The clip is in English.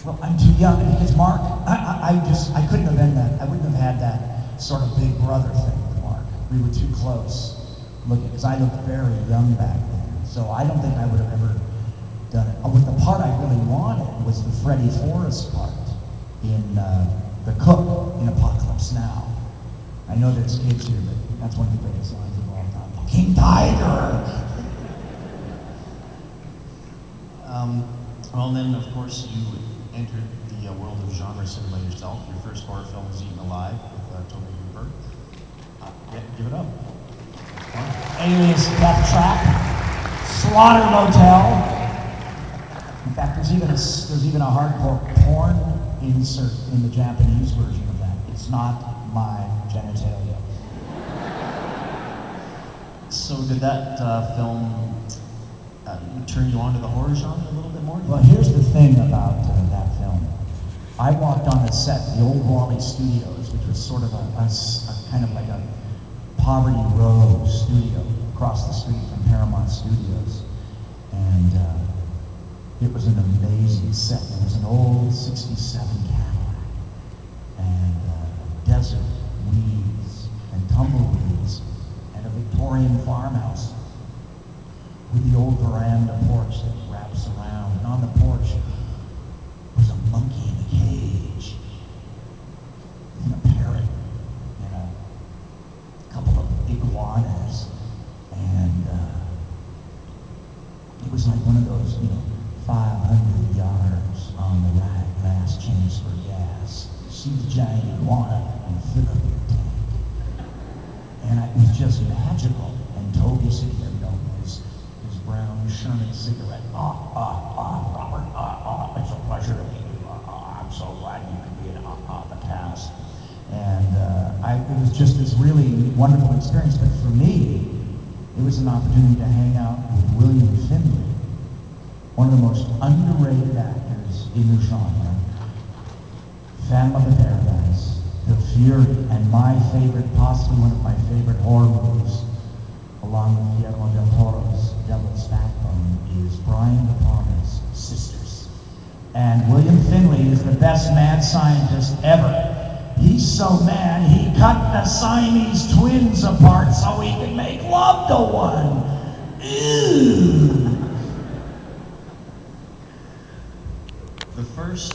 Well, I'm too young because Mark, I couldn't have been that. I wouldn't have had that sort of big brother thing with Mark. We were too close looking, because I looked very young back then. So I don't think I would have ever done it. With the part I really wanted was the Freddie Forrest part in The Cook in Apocalypse Now. I know there's kids here, but that's one of the greatest lines of all time. King Tiger! Well, then, of course, you entered the world of genre cinema yourself. Your first horror film was Eaten Alive with Tobe Hooper. Give it up. Alias Death Trap, Slaughter Motel. In fact, there's even a hardcore porn insert in the Japanese version of that. It's not my genitalia. So did that film turn you on to the horror genre a little bit more? Well, here's the thing about that film. I walked on the set, the old Wally Studios, which was sort of a kind of like a Poverty Row studio across the street from Paramount Studios. And it was an amazing set. There was an old 67 Cadillac and desert weeds and tumbleweeds and a Victorian farmhouse with the old veranda porch that wraps around. And on the porch was a monkey in a cage, and a parrot, and a couple of iguanas. And it was like one of those, 500 yards on the right, last chance for gas. See the giant iguana and fill up your tank. And it was just magical. And Toby sitting there, his brown Sherman cigarette. Robert, it's a pleasure to meet you. I'm so glad you could be in the cast. And it was just this really wonderful experience. But for me, it was an opportunity to hang out with William Finley, one of the most underrated actors in the genre. Phantom of the Paradise, The Fury, and my favorite, possibly one of my favorite horror movies, along with Guillermo del Toro's Devil's Backbone, is Brian De Palma's Sisters. And William Finley is the best mad scientist ever. He's so mad, he cut the Siamese twins apart so he could make love to one. Ew. The first